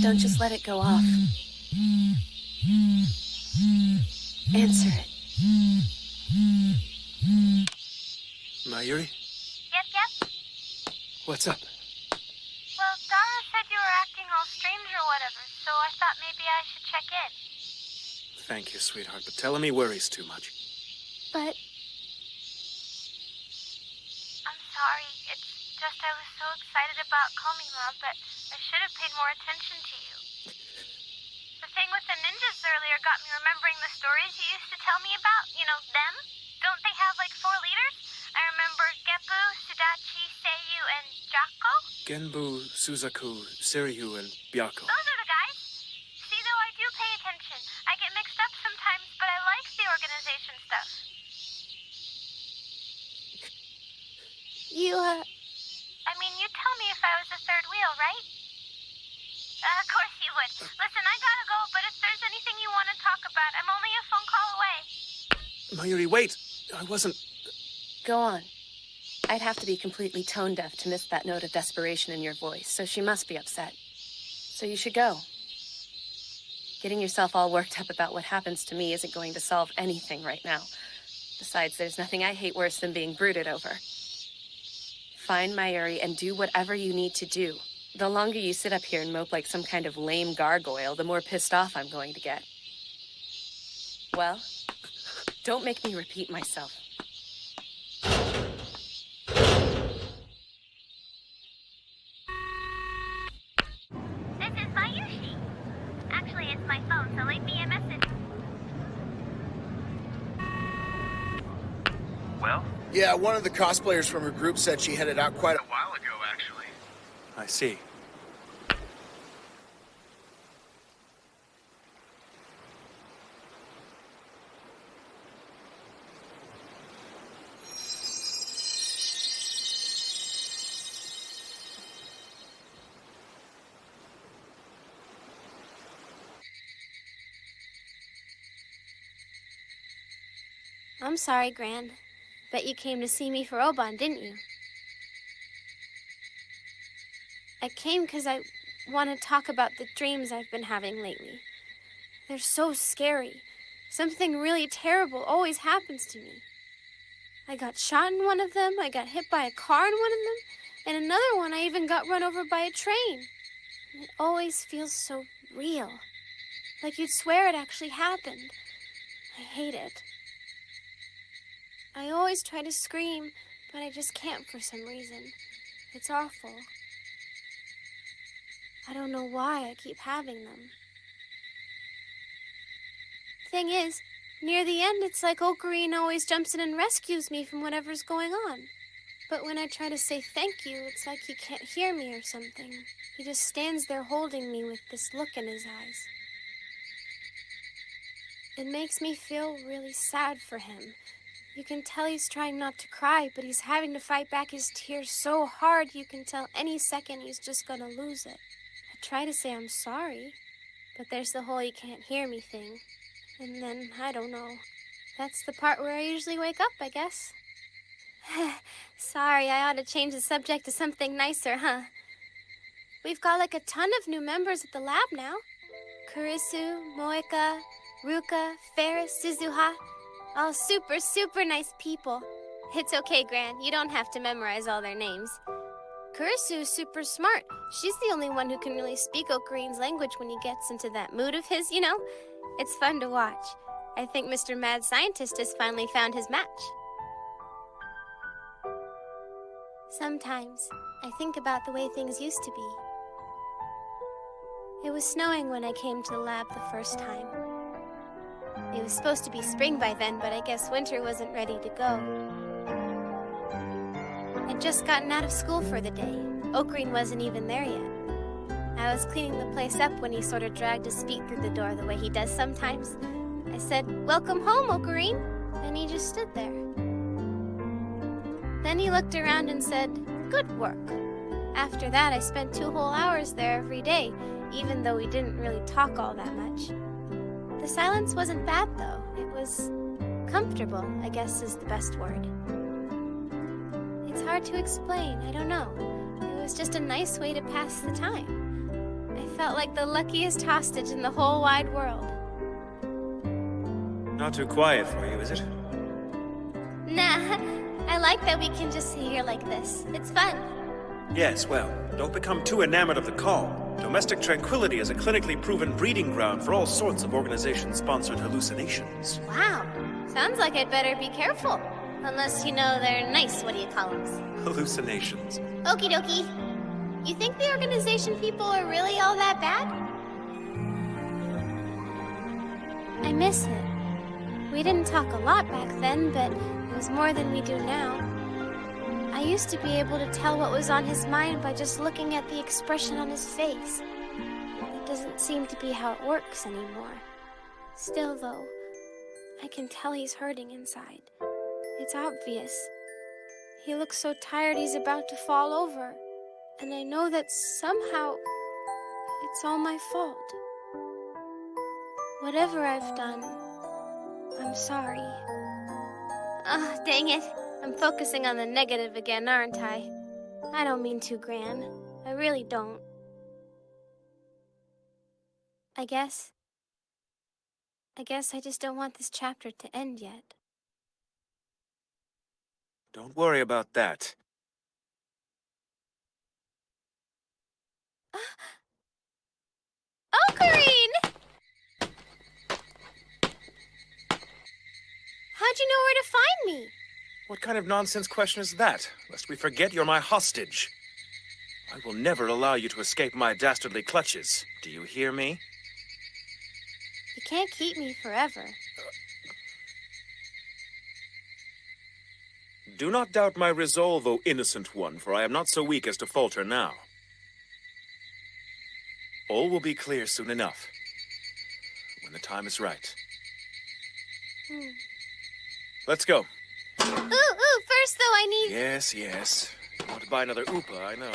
Don't just let it go off. Answer it. Mayuri? Yep. What's up? Well, Dara said you were acting all strange or whatever, so I thought maybe I should check in. Thank you, sweetheart, but telling me worries too much. But I'm sorry. It's just I was so excited about Komima, but I should have paid more attention to you. The thing with the ninjas earlier got me remembering the stories you used to tell me about. You know, them? Don't they have like 4 leaders? I remember Geppu, Sudachi, Seiyu, and Jako. Genbu, Suzaku, Seiryu, and Byako. Those are the guys. See, though, I do pay attention. I get mixed up sometimes, but I like the organization stuff. I mean, you'd tell me if I was the third wheel, right? Of course you would. Listen, I gotta go, but if there's anything you want to talk about, I'm only a phone call away. Mayuri, wait! I wasn't... go on. I'd have to be completely tone deaf to miss that note of desperation in your voice, so she must be upset. So you should go. Getting yourself all worked up about what happens to me isn't going to solve anything right now. Besides, there's nothing I hate worse than being brooded over. Find Mayuri and do whatever you need to do. The longer you sit up here and mope like some kind of lame gargoyle, the more pissed off I'm going to get. Well, don't make me repeat myself. This is Mayushi. Actually, it's my phone, so leave me a message. Well? Yeah, one of the cosplayers from her group said she headed out quite a while ago, actually. I see. I'm sorry, Gran. Bet you came to see me for Oban, didn't you? I came because I want to talk about the dreams I've been having lately. They're so scary. Something really terrible always happens to me. I got shot in one of them, I got hit by a car in one of them, and another one I even got run over by a train. And it always feels so real. Like you'd swear it actually happened. I hate it. I always try to scream, but I just can't for some reason. It's awful. I don't know why I keep having them. Thing is, near the end, it's like Ocarina always jumps in and rescues me from whatever's going on. But when I try to say thank you, it's like he can't hear me or something. He just stands there holding me with this look in his eyes. It makes me feel really sad for him. You can tell he's trying not to cry, but he's having to fight back his tears so hard you can tell any second he's just gonna lose it. I try to say I'm sorry, but there's the whole he can't hear me thing. And then, I don't know. That's the part where I usually wake up, I guess. Sorry, I ought to change the subject to something nicer, huh? We've got like a ton of new members at the lab now. Kurisu, Moeka, Ruka, Ferris, Suzuha. All super, super nice people. It's okay, Gran. You don't have to memorize all their names. Kurisu's super smart. She's the only one who can really speak Ocarina's language when he gets into that mood of his, you know? It's fun to watch. I think Mr. Mad Scientist has finally found his match. Sometimes, I think about the way things used to be. It was snowing when I came to the lab the first time. It was supposed to be spring by then, but I guess winter wasn't ready to go. I'd just gotten out of school for the day. Ocarina wasn't even there yet. I was cleaning the place up when he sort of dragged his feet through the door the way he does sometimes. I said, "Welcome home, Ocarina," and he just stood there. Then he looked around and said, "Good work." After that, I spent 2 whole hours there every day, even though we didn't really talk all that much. The silence wasn't bad, though. It was comfortable, I guess is the best word. It's hard to explain, I don't know. It was just a nice way to pass the time. I felt like the luckiest hostage in the whole wide world. Not too quiet for you, is it? Nah, I like that we can just sit here like this. It's fun. Yes, well, don't become too enamored of the calm. Domestic tranquility is a clinically proven breeding ground for all sorts of organization-sponsored hallucinations. Wow, sounds like I'd better be careful. Unless, you know, they're nice, what do you call them? Hallucinations. Okie dokie. You think the organization people are really all that bad? I miss it. We didn't talk a lot back then, but it was more than we do now. I used to be able to tell what was on his mind by just looking at the expression on his face. It doesn't seem to be how it works anymore. Still, though, I can tell he's hurting inside. It's obvious. He looks so tired he's about to fall over. And I know that somehow it's all my fault. Whatever I've done, I'm sorry. Ah, dang it. I'm focusing on the negative again, aren't I? I don't mean to, Gran. I really don't. I guess I just don't want this chapter to end yet. Don't worry about that. Ocarine! How'd you know where to find me? What kind of nonsense question is that? Lest we forget you're my hostage. I will never allow you to escape my dastardly clutches. Do you hear me? You can't keep me forever. Do not doubt my resolve, O innocent one, for I am not so weak as to falter now. All will be clear soon enough, when the time is right. Let's go. Ooh, first though I need... Yes. You want to buy another Oopa, I know.